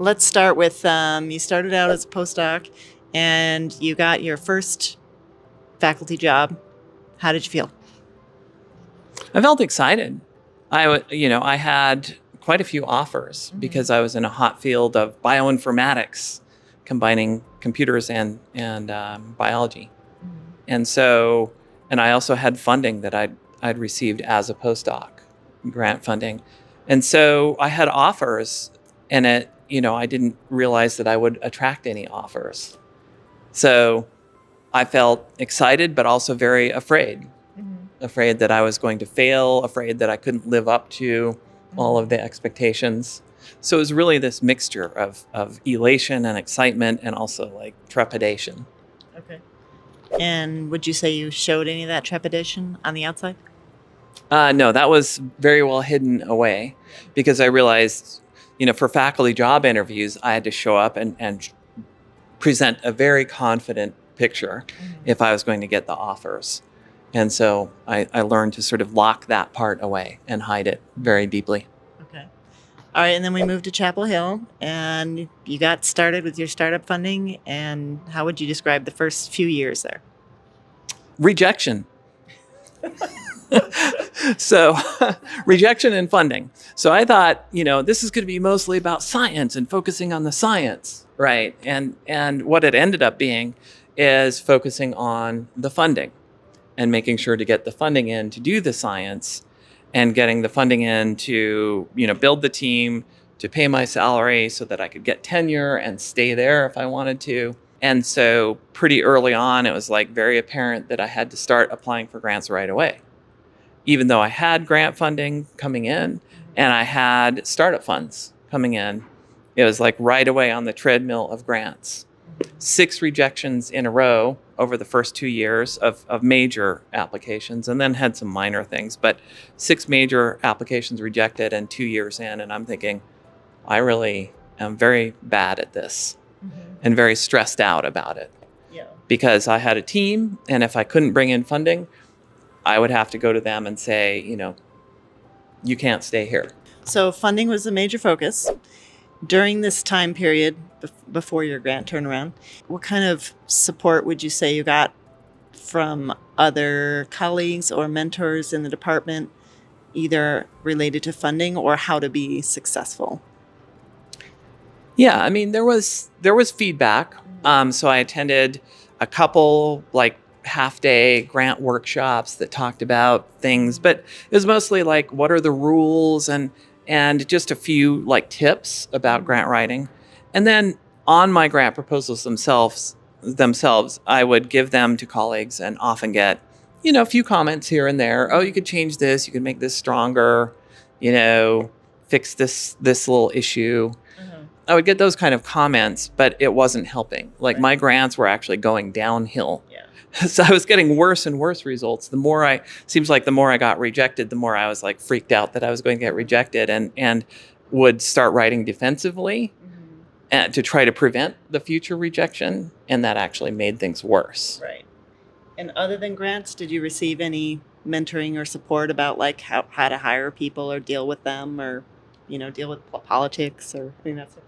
let's start with you started out as a postdoc and you got your first faculty job. How did you feel? I felt excited. I had quite a few offers because I was in a hot field of bioinformatics, combining computers and biology. And so, and I also had funding that I'd received as a postdoc, grant funding. And so I had offers, and I didn't realize that I would attract any offers. So I felt excited, but also very afraid. Afraid that I was going to fail, afraid that I couldn't live up to all of the expectations. So it was really this mixture of elation and excitement and also like trepidation. Okay. And would you say you showed any of that trepidation on the outside? No, that was very well hidden away because I realized, for faculty job interviews, I had to show up and present a very confident picture if I was going to get the offers. And so I learned to sort of lock that part away and hide it very deeply. Okay. All right. And then we moved to Chapel Hill and you got started with your startup funding. And how would you describe the first few years there? Rejection. So rejection and funding. So I thought, this is going to be mostly about science and focusing on the science, right? And what it ended up being is focusing on the funding and making sure to get the funding in to do the science and getting the funding in to, build the team, to pay my salary so that I could get tenure and stay there if I wanted to. And so pretty early on, it was like very apparent that I had to start applying for grants right away. Even though I had grant funding coming in and I had startup funds coming in, it was like right away on the treadmill of grants. 6 rejections in a row over the first 2 years of major applications, and then had some minor things, but 6 major applications rejected and 2 years in. And I'm thinking, I really am very bad at this and very stressed out about it. Yeah. Because I had a team, and if I couldn't bring in funding, I would have to go to them and say, you can't stay here. So funding was a major focus. During this time period before your grant turnaround, what kind of support would you say you got from other colleagues or mentors in the department, either related to funding or how to be successful? Yeah, I mean, there was feedback. So I attended a couple like half-day grant workshops that talked about things, but it was mostly like, what are the rules and just a few like tips about grant writing. And then on my grant proposals themselves, I would give them to colleagues and often get, a few comments here and there. Oh, you could change this, you could make this stronger, fix this little issue. I would get those kind of comments, but it wasn't helping. Like my grants were actually going downhill. Yeah. So I was getting worse and worse results. Seems like the more I got rejected, the more I was like freaked out that I was going to get rejected and would start writing defensively to try to prevent the future rejection. And that actually made things worse. Right. And other than grants, did you receive any mentoring or support about like how to hire people or deal with them or, deal with politics or anything that sort?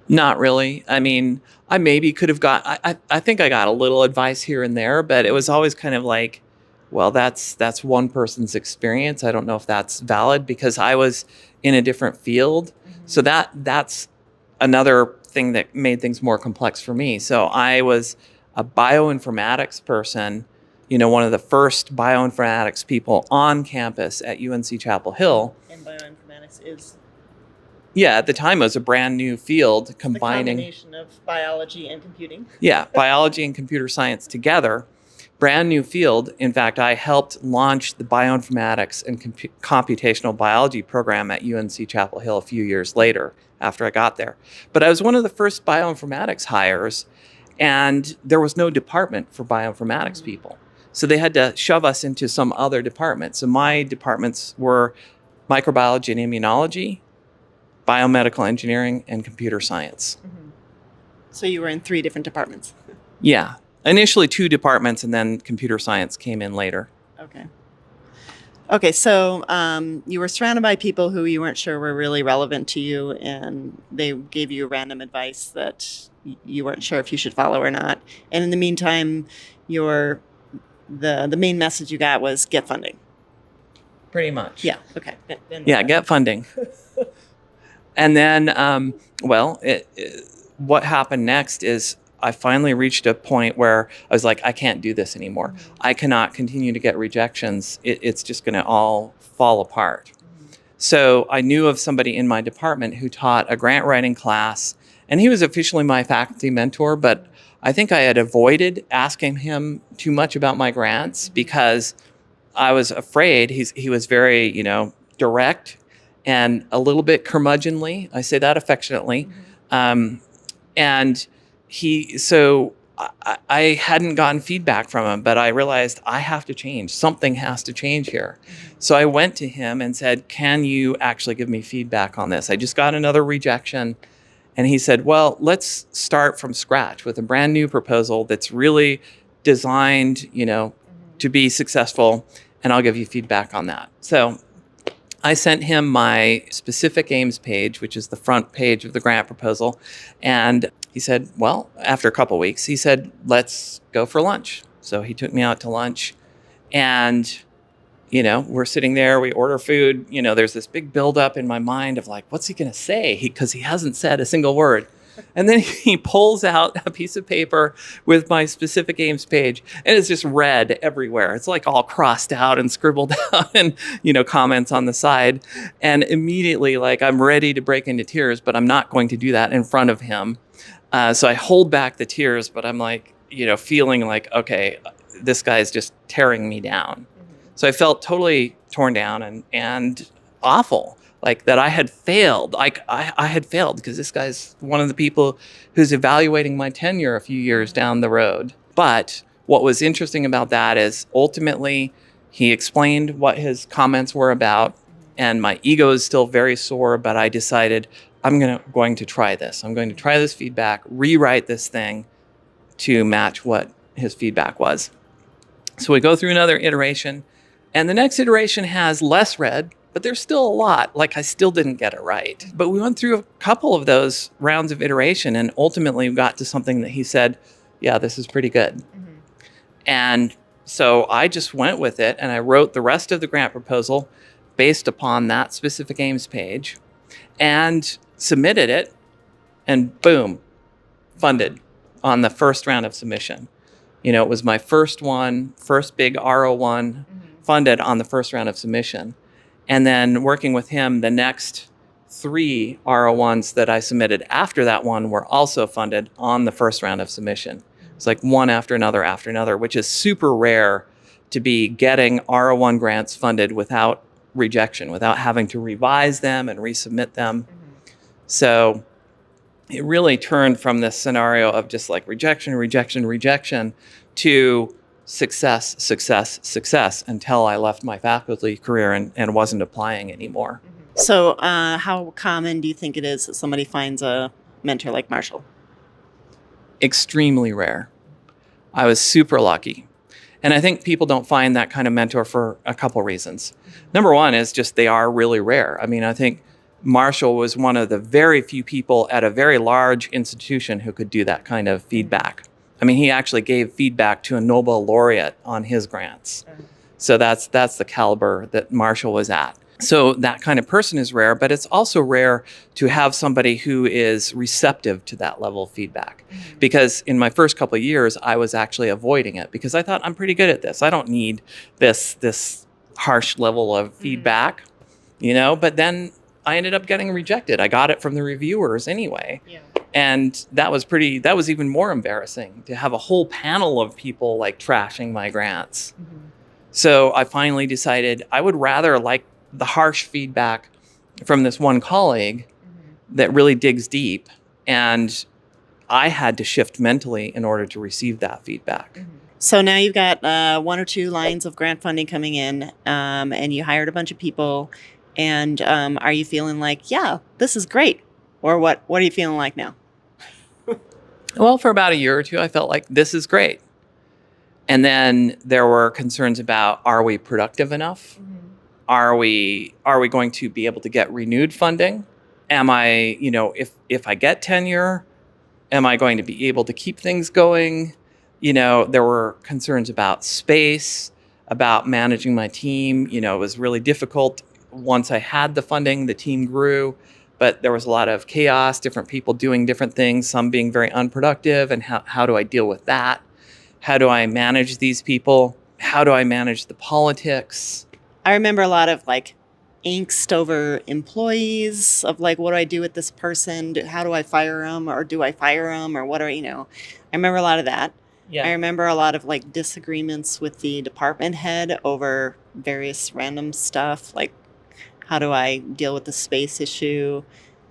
Not really. I mean, I maybe could have I think I got a little advice here and there, but it was always kind of like, well, that's one person's experience. I don't know if that's valid because I was in a different field. So that's another thing that made things more complex for me. So I was a bioinformatics person, one of the first bioinformatics people on campus at UNC Chapel Hill. And bioinformatics is? Yeah, at the time it was a brand new field combining... The combination of biology and computing. Yeah, biology and computer science together. Brand new field. In fact, I helped launch the bioinformatics and computational biology program at UNC Chapel Hill a few years later after I got there. But I was one of the first bioinformatics hires, and there was no department for bioinformatics people. So they had to shove us into some other department. So my departments were microbiology and immunology, biomedical engineering, and computer science. So you were in 3 different departments? Yeah. Initially 2 departments, and then computer science came in later. Okay. Okay, so you were surrounded by people who you weren't sure were really relevant to you, and they gave you random advice that you weren't sure if you should follow or not. And in the meantime, your the main message you got was get funding. Pretty much. Yeah. Okay. Then Yeah, get funding. And then, what happened next is I finally reached a point where I was like, I can't do this anymore. I cannot continue to get rejections. It's just going to all fall apart. So I knew of somebody in my department who taught a grant writing class, and he was officially my faculty mentor, but I think I had avoided asking him too much about my grants because I was afraid. He was very, direct and a little bit curmudgeonly. I say that affectionately. And I hadn't gotten feedback from him, but I realized I have to change. Something has to change here. So I went to him and said, can you actually give me feedback on this? I just got another rejection. And he said, well, let's start from scratch with a brand new proposal that's really designed, to be successful. And I'll give you feedback on that. So I sent him my specific aims page, which is the front page of the grant proposal. And he said, well, after a couple of weeks, he said, let's go for lunch. So he took me out to lunch, and, we're sitting there, we order food. There's this big buildup in my mind of like, what's he going to say? Because he hasn't said a single word. And then he pulls out a piece of paper with my specific aims page, and it's just red everywhere. It's like all crossed out and scribbled out and, comments on the side. And immediately, like, I'm ready to break into tears, but I'm not going to do that in front of him. So I hold back the tears, but I'm like, feeling like, okay, this guy's just tearing me down. So I felt totally torn down and awful. Like that I had failed. I had failed because this guy's one of the people who's evaluating my tenure a few years down the road. But what was interesting about that is ultimately he explained what his comments were about, and my ego is still very sore, but I decided I'm going to try this. I'm going to try this feedback, rewrite this thing to match what his feedback was. So we go through another iteration, and the next iteration has less red, but there's still a lot. Like I still didn't get it right. But we went through a couple of those rounds of iteration, and ultimately we got to something that he said, yeah, this is pretty good. And so I just went with it, and I wrote the rest of the grant proposal based upon that specific aims page and submitted it, and boom, funded on the first round of submission. It was my first big R01 funded on the first round of submission. And then working with him, the next 3 R01s that I submitted after that one were also funded on the first round of submission. It's like one after another, which is super rare to be getting R01 grants funded without rejection, without having to revise them and resubmit them. So it really turned from this scenario of just like rejection to success until I left my faculty career and wasn't applying anymore. So how common do you think it is that somebody finds a mentor like Marshall? Extremely rare. I was super lucky. And I think people don't find that kind of mentor for a couple reasons. Number one is just they are really rare. I mean, I think Marshall was one of the very few people at a very large institution who could do that kind of feedback. I mean, he actually gave feedback to a Nobel laureate on his grants. So that's the caliber that Marshall was at. So that kind of person is rare, but it's also rare to have somebody who is receptive to that level of feedback. Because in my first couple of years, I was actually avoiding it because I thought I'm pretty good at this. I don't need this harsh level of feedback, but then I ended up getting rejected. I got it from the reviewers anyway. Yeah. And that was even more embarrassing to have a whole panel of people like trashing my grants. So I finally decided I would rather like the harsh feedback from this one colleague that really digs deep. And I had to shift mentally in order to receive that feedback. So now you've got 1 or 2 lines of grant funding coming in, and you hired a bunch of people. And are you feeling like, yeah, this is great? Or what are you feeling like now? Well, for about a year or two, I felt like this is great. And then there were concerns about, are we productive enough? are we going to be able to get renewed funding? Am I, if I get tenure, am I going to be able to keep things going? There were concerns about space, about managing my team. It was really difficult. Once I had the funding, the team grew, but there was a lot of chaos, different people doing different things, some being very unproductive. And how do I deal with that? How do I manage these people? How do I manage the politics? I remember a lot of like angst over employees of like, what do I do with this person? How do I fire them, or do I fire them, or what are, I remember a lot of that. Yeah. I remember a lot of like disagreements with the department head over various random stuff. Like, how do I deal with the space issue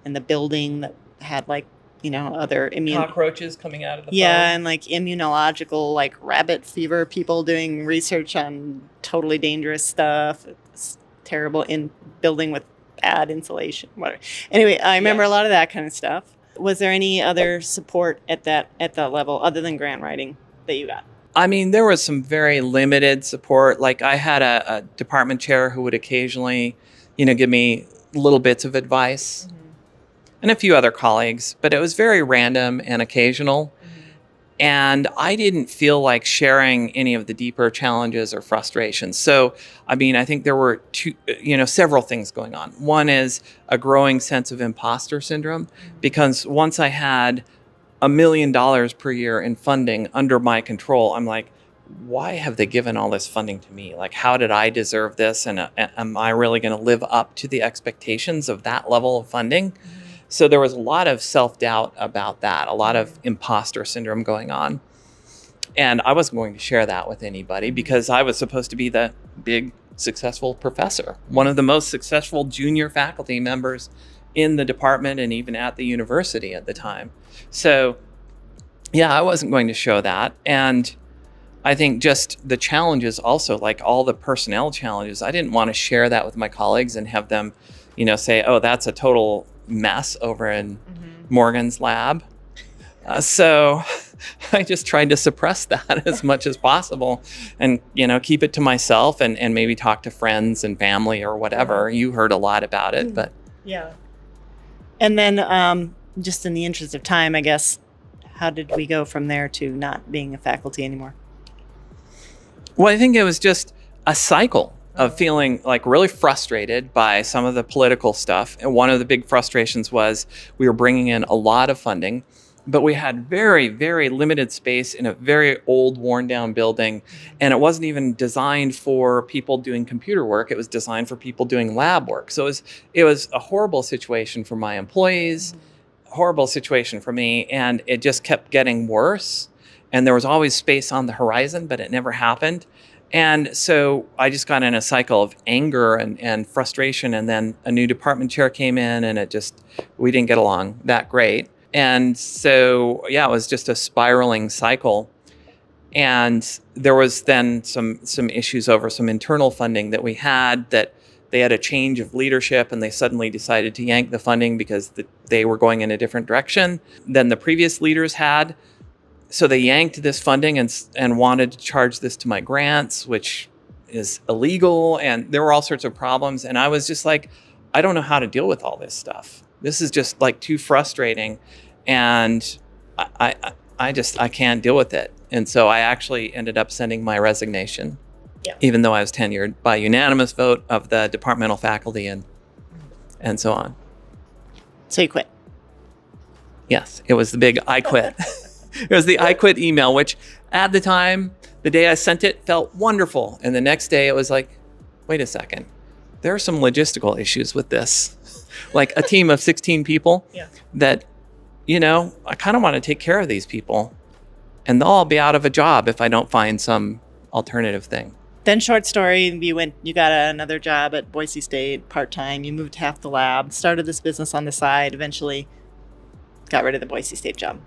and the building that had like, other Cockroaches coming out of the phone. and like immunological, like rabbit fever people doing research on totally dangerous stuff. It's terrible in building with bad insulation, whatever. Anyway, I remember a lot of that kind of stuff. Was there any other support at that level other than grant writing that you got? I mean, there was some very limited support. Like I had a department chair who would occasionally, give me little bits of advice, and a few other colleagues, but it was very random and occasional. And I didn't feel like sharing any of the deeper challenges or frustrations. So, I mean, I think there were several things going on. One is a growing sense of imposter syndrome, because once I had $1 million per year in funding under my control, I'm like, why have they given all this funding to me? Like, how did I deserve this? And am I really going to live up to the expectations of that level of funding? So there was a lot of self-doubt about that, a lot of imposter syndrome going on. And I wasn't going to share that with anybody because I was supposed to be the big, successful professor, one of the most successful junior faculty members in the department and even at the university at the time. So, yeah, I wasn't going to show that. And I think just the challenges also, like all the personnel challenges, I didn't want to share that with my colleagues and have them, say, oh, that's a total mess over in Morgan's lab. So I just tried to suppress that as much as possible and, keep it to myself and maybe talk to friends and family or whatever. You heard a lot about it, but. Yeah. And then just in the interest of time, I guess, how did we go from there to not being a faculty anymore? Well, I think it was just a cycle of feeling like really frustrated by some of the political stuff. And one of the big frustrations was we were bringing in a lot of funding, but we had very, very limited space in a very old, worn down building. And it wasn't even designed for people doing computer work. It was designed for people doing lab work. So it was a horrible situation for my employees, horrible situation for me. And it just kept getting worse. And there was always space on the horizon, but it never happened. And so I just got in a cycle of anger and frustration. And then a new department chair came in and we didn't get along that great. And so, yeah, it was just a spiraling cycle. And there was then some issues over some internal funding that we had, that they had a change of leadership and they suddenly decided to yank the funding because they were going in a different direction than the previous leaders had. So they yanked this funding and wanted to charge this to my grants, which is illegal. And there were all sorts of problems. And I was just like, I don't know how to deal with all this stuff. This is just like too frustrating. And I can't deal with it. And so I actually ended up sending my resignation, even though I was tenured by unanimous vote of the departmental faculty and so on. So you quit? Yes, it was the big I quit. It was the I quit email, which at the time, the day I sent it, felt wonderful. And the next day it was like, wait a second, there are some logistical issues with this. Like a team of 16 people that, I kind of want to take care of these people. And they'll all be out of a job if I don't find some alternative thing. Then short story, you got another job at Boise State, part-time. You moved half the lab, started this business on the side, eventually got rid of the Boise State job.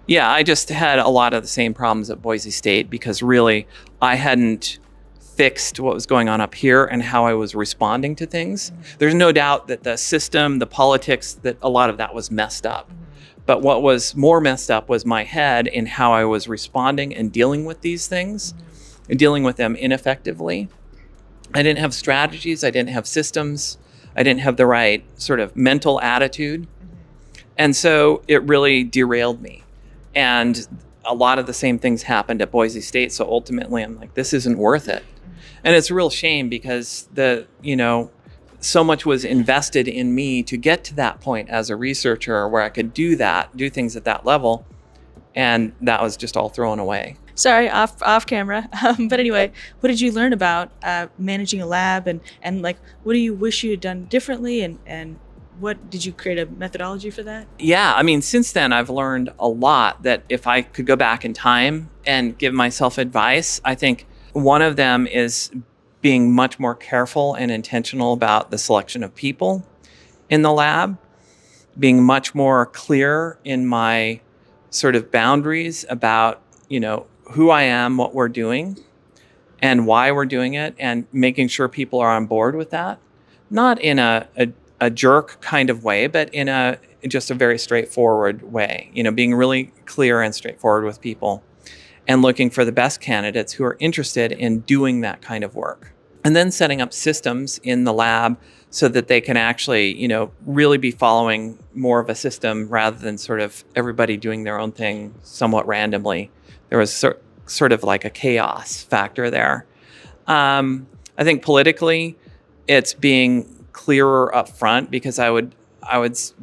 Yeah, I just had a lot of the same problems at Boise State because really I hadn't fixed what was going on up here and how I was responding to things. There's no doubt that the system, the politics, that a lot of that was messed up. But what was more messed up was my head in how I was responding and dealing with these things and dealing with them ineffectively. I didn't have strategies. I didn't have systems. I didn't have the right sort of mental attitude. And so it really derailed me. And a lot of the same things happened at Boise State. So ultimately I'm like, this isn't worth it. And it's a real shame because so much was invested in me to get to that point as a researcher where I could do things at that level. And that was just all thrown away. Sorry, off camera. But anyway, what did you learn about managing a lab, and like, what do you wish you had done differently, and what did you create a methodology for that? Yeah, I mean, since then I've learned a lot that if I could go back in time and give myself advice, I think one of them is being much more careful and intentional about the selection of people in the lab, being much more clear in my sort of boundaries about, who I am, what we're doing, and why we're doing it, and making sure people are on board with that. Not in a jerk kind of way, but in just a very straightforward way. Being really clear and straightforward with people and looking for the best candidates who are interested in doing that kind of work. And then setting up systems in the lab so that they can actually, really be following more of a system rather than sort of everybody doing their own thing somewhat randomly. There was sort of like a chaos factor there. I think politically, it's being clearer up front, because I would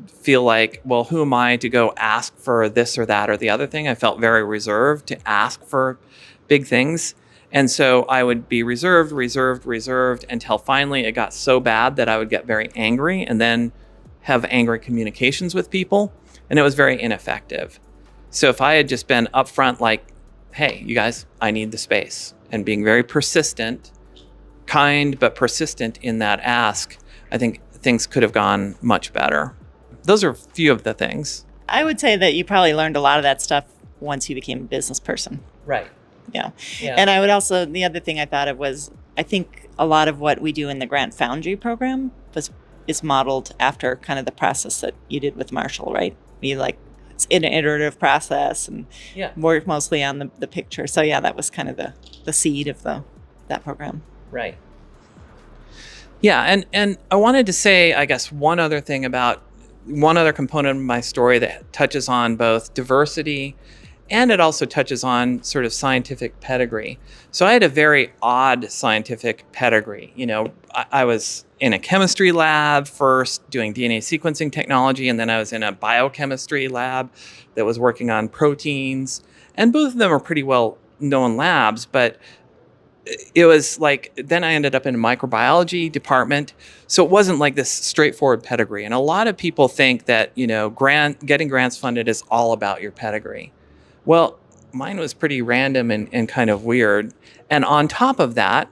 feel like, well, who am I to go ask for this or that or the other thing? I felt very reserved to ask for big things. And so I would be reserved until finally it got so bad that I would get very angry and then have angry communications with people. And it was very ineffective. So if I had just been upfront, like, hey, you guys, I need the space, and being very persistent, kind but persistent in that ask, I think things could have gone much better. Those are a few of the things. I would say that you probably learned a lot of that stuff once you became a business person. Right. Yeah. Yeah. And I would also, the other thing I thought of was, I think a lot of what we do in the Grant Foundry program is modeled after kind of the process that you did with Marshall, right? It's an iterative process and work mostly on the picture. So yeah, that was kind of the seed of that program. Right. Yeah, and I wanted to say, I guess, one other component of my story that touches on both diversity, and it also touches on sort of scientific pedigree. So I had a very odd scientific pedigree. I was in a chemistry lab first doing DNA sequencing technology, and then I was in a biochemistry lab that was working on proteins. And both of them are pretty well known labs, but it was like, then I ended up in a microbiology department. So it wasn't like this straightforward pedigree. And a lot of people think that, getting grants funded is all about your pedigree. Well, mine was pretty random and kind of weird. And on top of that,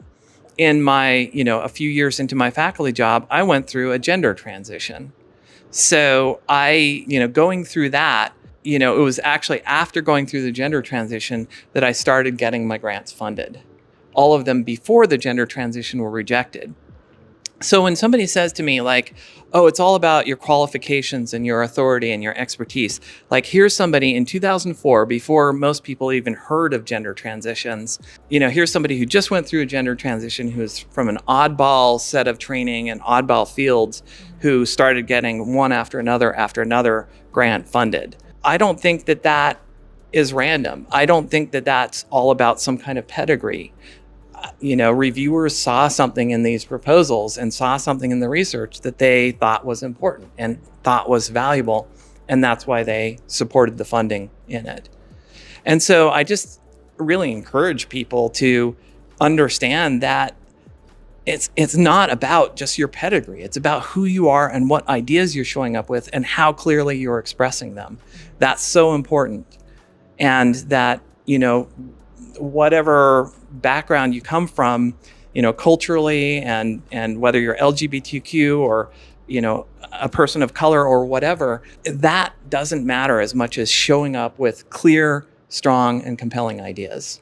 in my, a few years into my faculty job, I went through a gender transition. So going through that, it was actually after going through the gender transition that I started getting my grants funded. All of them before the gender transition were rejected. So when somebody says to me like, oh, it's all about your qualifications and your authority and your expertise, like here's somebody in 2004, before most people even heard of gender transitions, here's somebody who just went through a gender transition, who's from an oddball set of training and oddball fields, who started getting one after another grant funded. I don't think that is random. I don't think that that's all about some kind of pedigree. Reviewers saw something in these proposals and saw something in the research that they thought was important and thought was valuable. And that's why they supported the funding in it. And so I just really encourage people to understand that it's not about just your pedigree. It's about who you are and what ideas you're showing up with and how clearly you're expressing them. That's so important. And that, whatever background you come from, culturally, and whether you're LGBTQ or, a person of color or whatever, that doesn't matter as much as showing up with clear, strong, and compelling ideas.